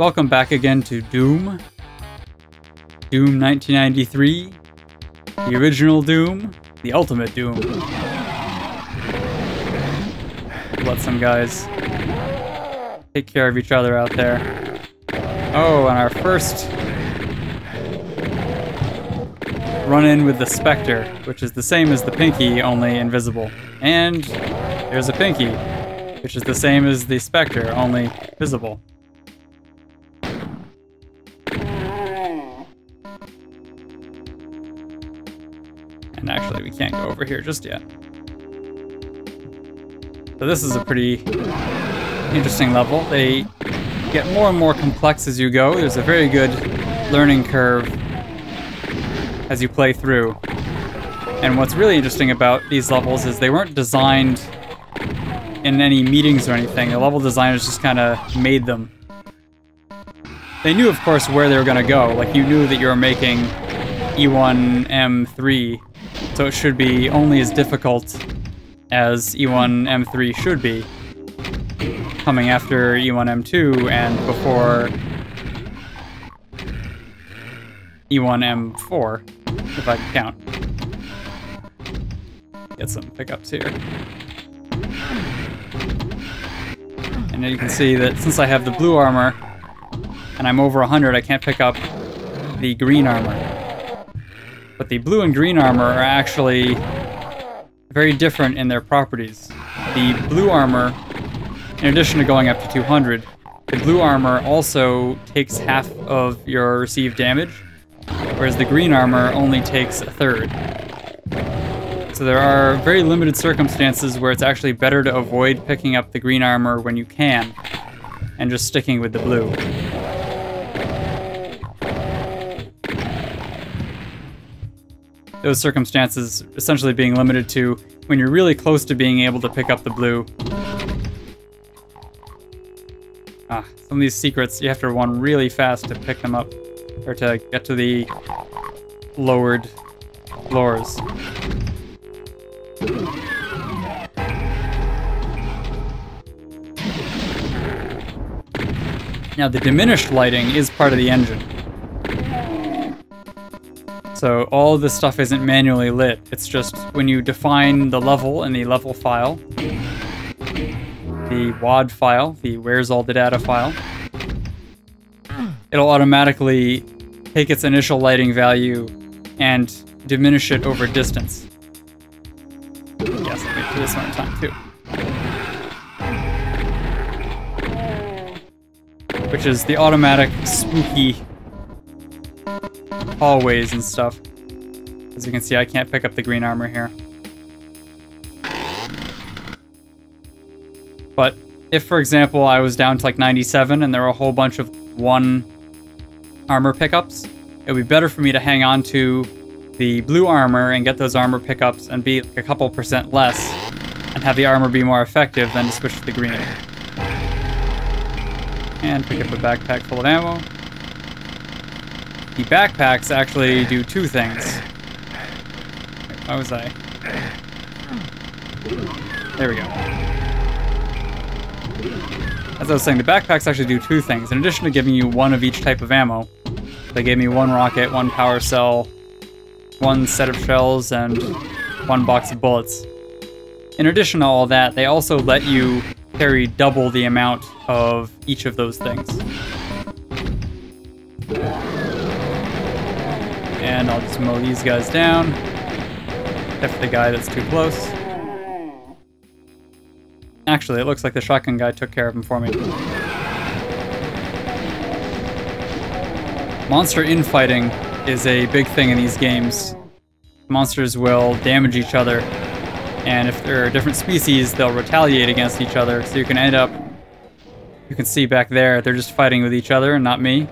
welcome back again to Doom. Doom 1993. The original Doom. The ultimate Doom. Let some guys take care of each other out there. Oh, and our first run-in with the Spectre, which is the same as the Pinky, only invisible. And there's a Pinky, which is the same as the Spectre, only visible. And actually, we can't go over here just yet. So this is a pretty interesting level. They get more and more complex as you go. There's a very good learning curve as you play through. And what's really interesting about these levels is they weren't designed in any meetings or anything. The level designers just kind of made them. They knew, of course, where they were going to go. Like, you knew that you were making E1M3, so it should be only as difficult as E1M3 should be, coming after E1M2 and before E1M4, if I can count. Get some pickups here. And you can see that since I have the blue armor and I'm over 100, I can't pick up the green armor. But the blue and green armor are actually very different in their properties. The blue armor, in addition to going up to 200, the blue armor also takes half of your received damage, whereas the green armor only takes a third. So there are very limited circumstances where it's actually better to avoid picking up the green armor when you can, and just sticking with the blue. Those circumstances essentially being limited to when you're really close to being able to pick up the blue. Some of these secrets, you have to run really fast to pick them up, or to get to the lowered floors. Now, the diminished lighting is part of the engine. So all of this stuff isn't manually lit. It's just when you define the level in the level file, the WAD file, the where's all the data file, it'll automatically take its initial lighting value and diminish it over distance. Yes, let me do this one time too. Which is the automatic spooky hallways and stuff. As you can see, I can't pick up the green armor here. But if, for example, I was down to like 97 and there were a whole bunch of 1 armor pickups, it would be better for me to hang on to the blue armor and get those armor pickups and be like a couple % less and have the armor be more effective than to switch to the green. And pick up a backpack full of ammo. The backpacks actually do 2 things. Why was I? There we go. As I was saying, the backpacks actually do 2 things. In addition to giving you 1 of each type of ammo, they gave me 1 rocket, 1 power cell, 1 set of shells, and 1 box of bullets. In addition to all that, they also let you carry double the amount of each of those things. And I'll just mow these guys down. Except for the guy that's too close. Actually, it looks like the shotgun guy took care of him for me. Monster infighting is a big thing in these games. Monsters will damage each other, and if there are different species, they'll retaliate against each other, so you can end up... You can see back there, they're just fighting with each other and not me.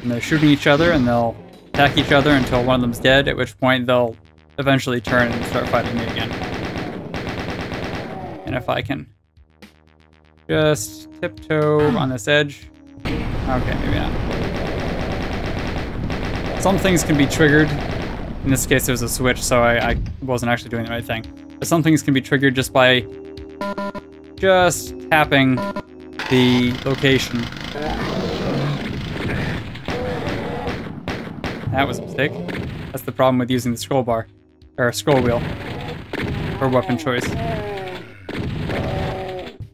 And they're shooting each other, and they'll attack each other until one of them's dead, at which point they'll eventually turn and start fighting me again. And if I can just tiptoe on this edge. Okay, maybe not. Some things can be triggered. In this case, it was a switch, so I wasn't actually doing the right thing. But some things can be triggered just by just tapping the location. That was a mistake. That's the problem with using the scroll bar, or scroll wheel, for weapon choice.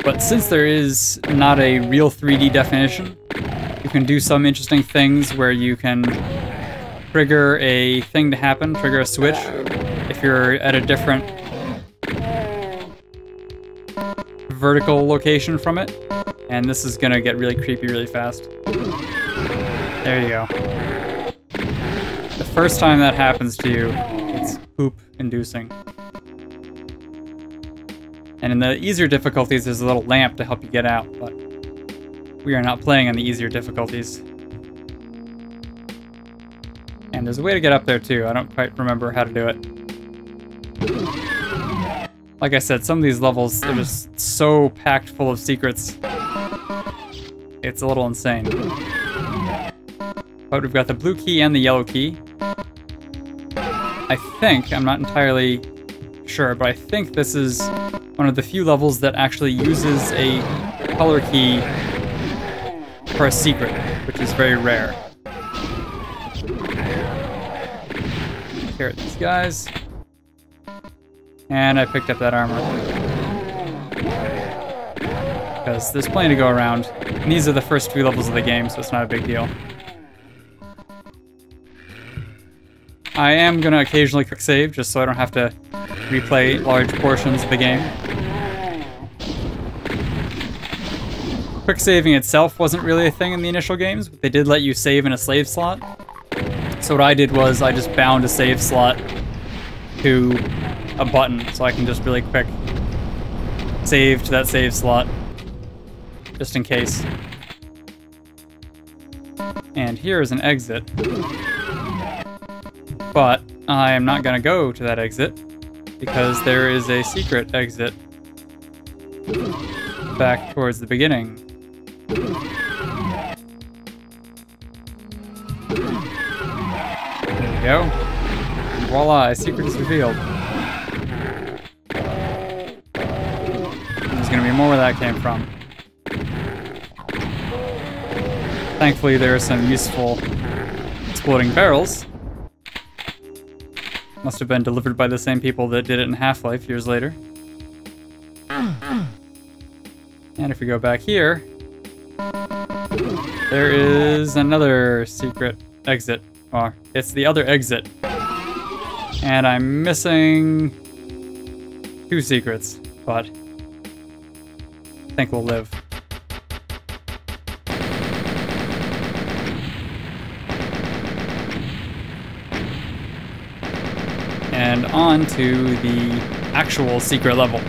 But since there is not a real 3D definition, you can do some interesting things where you can trigger a thing to happen, trigger a switch, if you're at a different vertical location from it. And this is gonna get really creepy really fast. There you go. The first time that happens to you, it's poop-inducing. And in the easier difficulties, there's a little lamp to help you get out, but we are not playing on the easier difficulties. And there's a way to get up there too. I don't quite remember how to do it. Like I said, some of these levels are just so packed full of secrets. It's a little insane. But we've got the blue key and the yellow key. I think, I'm not entirely sure, but I think this is one of the few levels that actually uses a color key for a secret, which is very rare. Here are these guys. And I picked up that armor. Because there's plenty to go around. And these are the first few levels of the game, so it's not a big deal. I am going to occasionally quick save, just so I don't have to replay large portions of the game. Quick saving itself wasn't really a thing in the initial games, but they did let you save in a save slot. So what I did was I just bound a save slot to a button, so I can just really quick save to that save slot, just in case. And here is an exit. But I am not going to go to that exit, because there is a secret exit back towards the beginning. There we go. And voila, a secret is revealed. There's going to be more where that came from. Thankfully, there are some useful exploding barrels. Must have been delivered by the same people that did it in Half-Life years later. And if we go back here, there is another secret exit. Or, it's the other exit. And I'm missing 2 secrets, but I think we'll live. And on to the actual secret level.